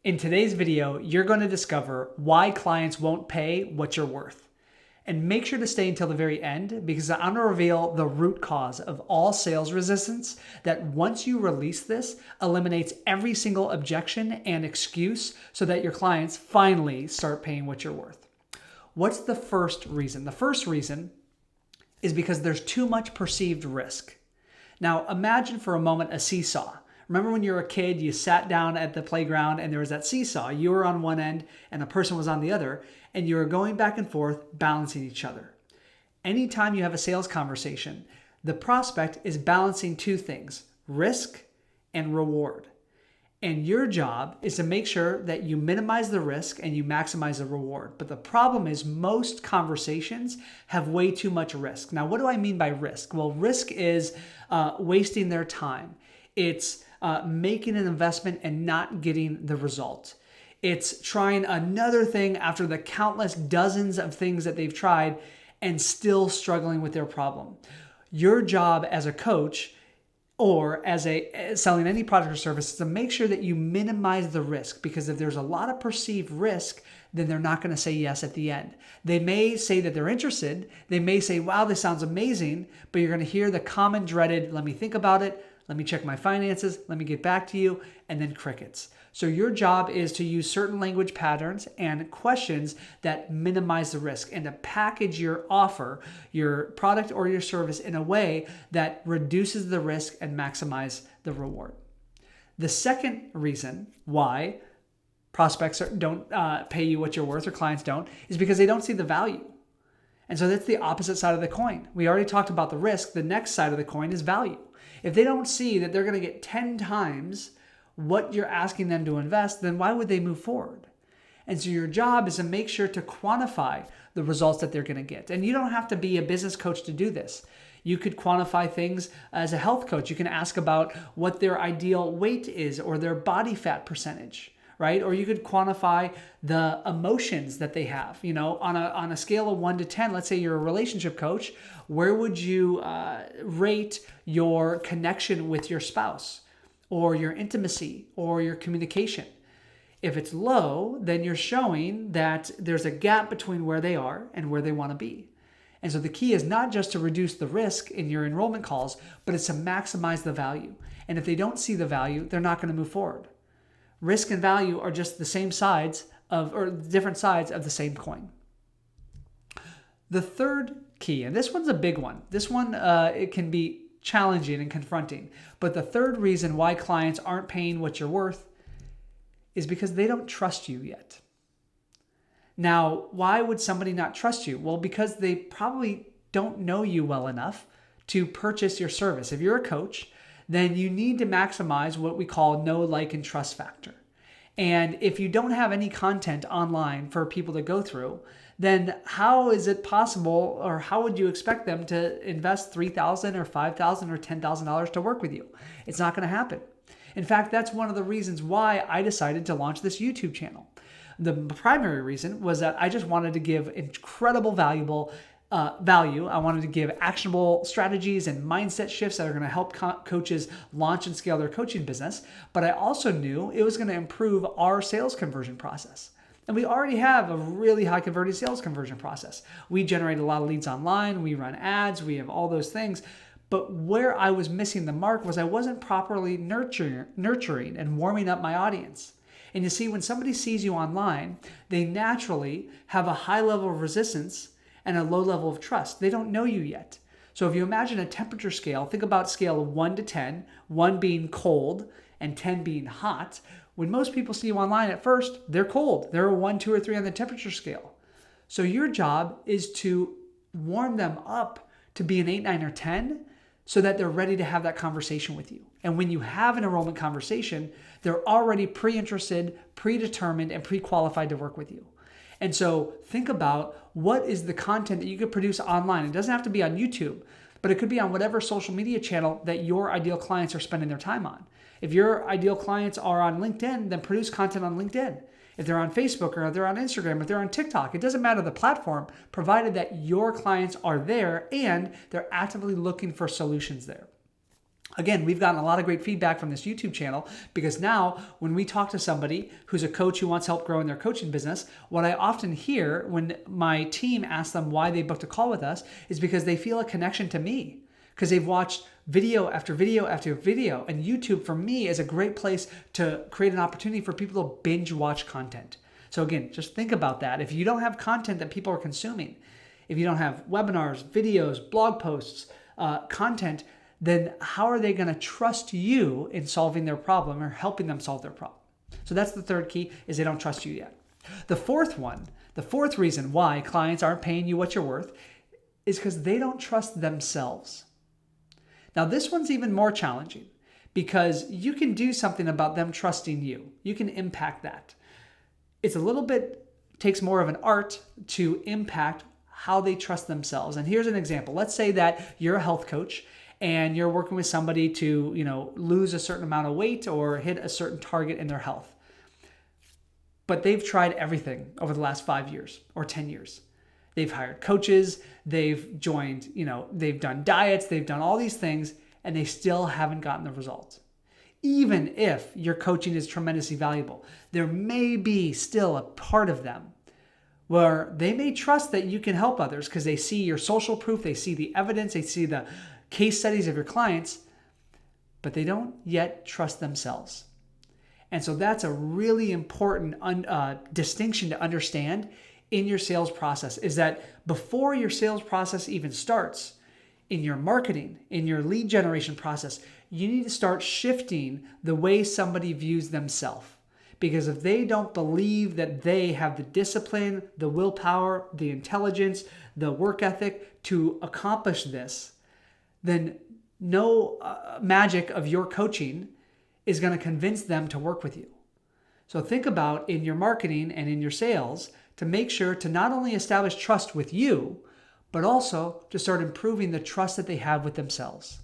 In today's video, you're going to discover why clients won't pay what you're worth. And make sure to stay until the very end because I'm going to reveal the root cause of all sales resistance that once you release this, eliminates every single objection and excuse so that your clients finally start paying what you're worth. What's the first reason? The first reason is because there's too much perceived risk. Now, imagine for a moment a seesaw. Remember when you were a kid, you sat down at the playground and there was that seesaw. You were on one end and a person was on the other, and you were going back and forth, balancing each other. Anytime you have a sales conversation, the prospect is balancing two things, risk and reward. And your job is to make sure that you minimize the risk and you maximize the reward. But the problem is most conversations have way too much risk. Now, what do I mean by risk? Well, risk is wasting their time. It's making an investment and not getting the result. It's trying another thing after the countless dozens of things that they've tried and still struggling with their problem. Your job as a coach or as selling any product or service is to make sure that you minimize the risk, because if there's a lot of perceived risk, then they're not going to say yes at the end. They may say that they're interested. They may say, wow, this sounds amazing, but you're going to hear the common dreaded, let me think about it. Let me check my finances. Let me get back to you. And then crickets. So your job is to use certain language patterns and questions that minimize the risk and to package your offer, your product or your service in a way that reduces the risk and maximize the reward. The second reason why prospects don't pay you what you're worth, or clients don't, is because they don't see the value. And so that's the opposite side of the coin. We already talked about the risk. The next side of the coin is value. If they don't see that they're going to get 10 times what you're asking them to invest, then why would they move forward? And so your job is to make sure to quantify the results that they're going to get. And you don't have to be a business coach to do this. You could quantify things as a health coach. You can ask about what their ideal weight is or their body fat percentage, right? Or you could quantify the emotions that they have. You know, on a scale of 1 to 10, let's say you're a relationship coach, where would you rate your connection with your spouse or your intimacy or your communication? If it's low, then you're showing that there's a gap between where they are and where they want to be. And so the key is not just to reduce the risk in your enrollment calls, but it's to maximize the value. And if they don't see the value, they're not going to move forward. Risk and value are just the same sides or different sides of the same coin. The third key, and this one's a big one. This one, it can be challenging and confronting. But the third reason why clients aren't paying what you're worth is because they don't trust you yet. Now, why would somebody not trust you? Well, because they probably don't know you well enough to purchase your service. If you're a coach, then you need to maximize what we call know, like, and trust factor. And if you don't have any content online for people to go through, then how is it possible, or how would you expect them to invest $3,000 or $5,000 or $10,000 to work with you? It's not going to happen. In fact, that's one of the reasons why I decided to launch this YouTube channel. The primary reason was that I just wanted to give incredible value. I wanted to give actionable strategies and mindset shifts that are going to help coaches launch and scale their coaching business. But I also knew it was going to improve our sales conversion process. And we already have a really high converting sales conversion process. We generate a lot of leads online. We run ads. We have all those things. But where I was missing the mark was I wasn't properly nurturing and warming up my audience. And you see, when somebody sees you online, they naturally have a high level of resistance and a low level of trust. They don't know you yet. So if you imagine a temperature scale, think about scale of 1 to 10, 1 being cold and 10 being hot. When most people see you online at first, they're cold. They're a 1, 2, or 3 on the temperature scale. So your job is to warm them up to be an 8, 9, or 10 so that they're ready to have that conversation with you. And when you have an enrollment conversation, they're already pre-interested, predetermined, and pre-qualified to work with you. And so think about what is the content that you could produce online. It doesn't have to be on YouTube, but it could be on whatever social media channel that your ideal clients are spending their time on. If your ideal clients are on LinkedIn, then produce content on LinkedIn. If they're on Facebook or if they're on Instagram, if they're on TikTok, it doesn't matter the platform, provided that your clients are there and they're actively looking for solutions there. Again, we've gotten a lot of great feedback from this YouTube channel because now when we talk to somebody who's a coach who wants help grow in their coaching business, what I often hear when my team asks them why they booked a call with us is because they feel a connection to me because they've watched video after video after video. And YouTube for me is a great place to create an opportunity for people to binge watch content. So again, just think about that. If you don't have content that people are consuming, if you don't have webinars, videos, blog posts, content, then how are they going to trust you in solving their problem or helping them solve their problem? So that's the third key, is they don't trust you yet. The fourth reason why clients aren't paying you what you're worth is because they don't trust themselves. Now, this one's even more challenging because you can do something about them trusting you. You can impact that. It's a little bit, takes more of an art to impact how they trust themselves. And here's an example. Let's say that you're a health coach and you're working with somebody to, lose a certain amount of weight or hit a certain target in their health. But they've tried everything over the last 5 years or 10 years. They've hired coaches, they've joined, they've done diets, they've done all these things, and they still haven't gotten the results. Even if your coaching is tremendously valuable, there may be still a part of them where they may trust that you can help others because they see your social proof, they see the evidence, they see the case studies of your clients, but they don't yet trust themselves. And so that's a really important distinction to understand in your sales process, is that before your sales process even starts, in your marketing, in your lead generation process, you need to start shifting the way somebody views themselves. Because if they don't believe that they have the discipline, the willpower, the intelligence, the work ethic to accomplish this, then no magic of your coaching is going to convince them to work with you. So think about in your marketing and in your sales to make sure to not only establish trust with you, but also to start improving the trust that they have with themselves.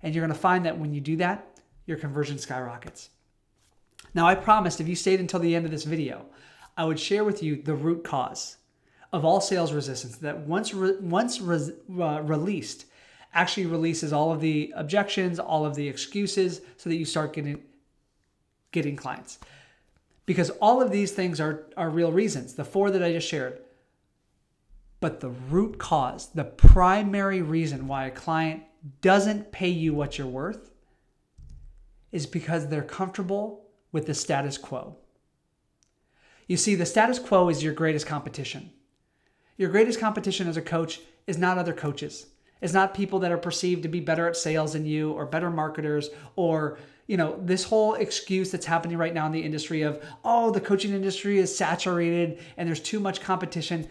And you're going to find that when you do that, your conversion skyrockets. Now, I promised if you stayed until the end of this video, I would share with you the root cause of all sales resistance that once released, actually releases all of the objections, all of the excuses, so that you start getting clients. Because all of these things are real reasons, the 4 that I just shared. But the root cause, the primary reason why a client doesn't pay you what you're worth is because they're comfortable with the status quo. You see, the status quo is your greatest competition. Your greatest competition as a coach is not other coaches. It's not people that are perceived to be better at sales than you or better marketers or, this whole excuse that's happening right now in the industry of, the coaching industry is saturated and there's too much competition.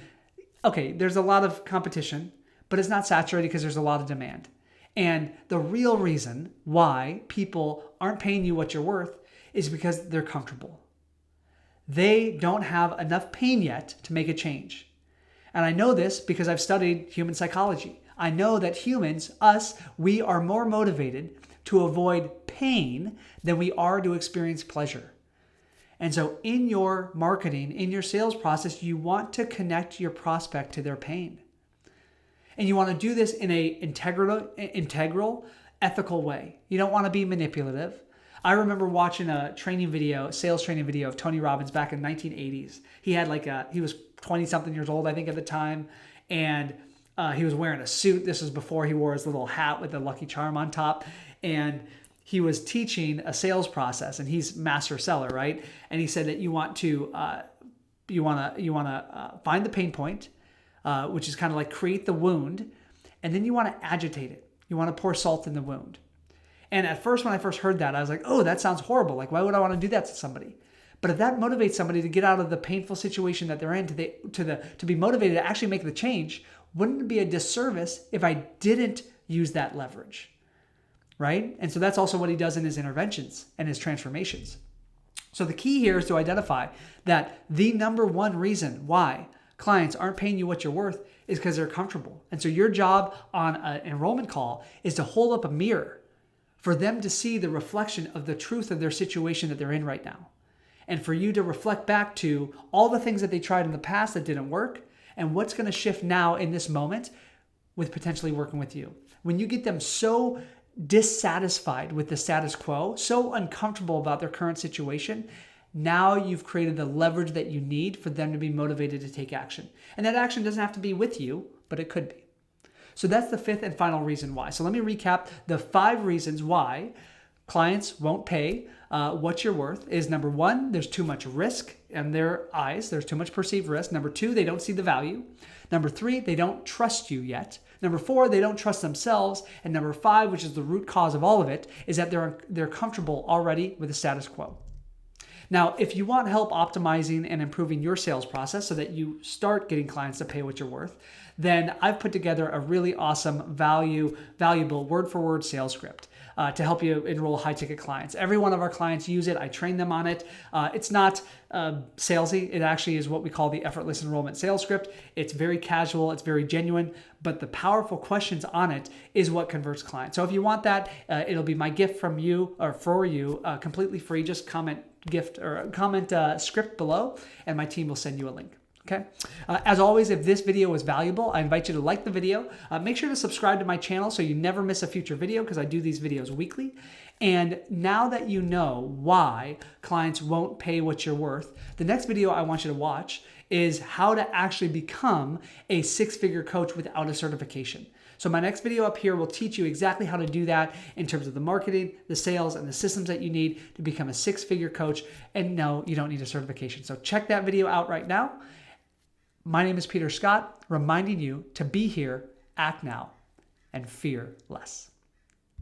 Okay, there's a lot of competition, but it's not saturated because there's a lot of demand. And the real reason why people aren't paying you what you're worth is because they're comfortable. They don't have enough pain yet to make a change. And I know this because I've studied human psychology. I know that humans, we are more motivated to avoid pain than we are to experience pleasure. And so in your marketing, in your sales process, you want to connect your prospect to their pain. And you want to do this in an integral, ethical way. You don't want to be manipulative. I remember watching a sales training video of Tony Robbins back in the 1980s. He was 20 something years old, I think at the time. And he was wearing a suit. This was before he wore his little hat with the Lucky Charm on top. And he was teaching a sales process, and he's master seller, right? And he said that you want to find the pain point, which is kind of like create the wound, and then you want to agitate it. You want to pour salt in the wound. And at first, when I first heard that, I was like, oh, that sounds horrible. Like, why would I want to do that to somebody? But if that motivates somebody to get out of the painful situation that they're in, to be motivated to actually make the change, wouldn't it be a disservice if I didn't use that leverage? Right? And so that's also what he does in his interventions and his transformations. So the key here is to identify that the number one reason why clients aren't paying you what you're worth is because they're comfortable. And so your job on an enrollment call is to hold up a mirror for them to see the reflection of the truth of their situation that they're in right now. And for you to reflect back to all the things that they tried in the past that didn't work and what's going to shift now in this moment with potentially working with you. When you get them so dissatisfied with the status quo, so uncomfortable about their current situation, now you've created the leverage that you need for them to be motivated to take action. And that action doesn't have to be with you, but it could be. So that's the fifth and final reason why. So let me recap the 5 reasons why clients won't pay what you're worth. Is number 1, there's too much risk in their eyes. There's too much perceived risk. Number 2, they don't see the value. Number 3, they don't trust you yet. Number 4, they don't trust themselves. And number 5, which is the root cause of all of it, is that they're comfortable already with the status quo. Now, if you want help optimizing and improving your sales process so that you start getting clients to pay what you're worth, then I've put together a really awesome, valuable word-for-word sales script to help you enroll high-ticket clients. Every one of our clients use it. I train them on it. It's not salesy. It actually is what we call the effortless enrollment sales script. It's very casual. It's very genuine. But the powerful questions on it is what converts clients. So if you want that, it'll be my gift from you or for you, completely free. Just comment script below, and my team will send you a link. Okay. As always, if this video was valuable, I invite you to like the video. Make sure to subscribe to my channel so you never miss a future video, because I do these videos weekly. And now that you know why clients won't pay what you're worth, the next video I want you to watch is how to actually become a 6-figure coach without a certification. So my next video up here will teach you exactly how to do that in terms of the marketing, the sales, and the systems that you need to become a 6-figure coach. And no, you don't need a certification. So check that video out right now. My name is Peter Scott, reminding you to be here, act now, and fear less.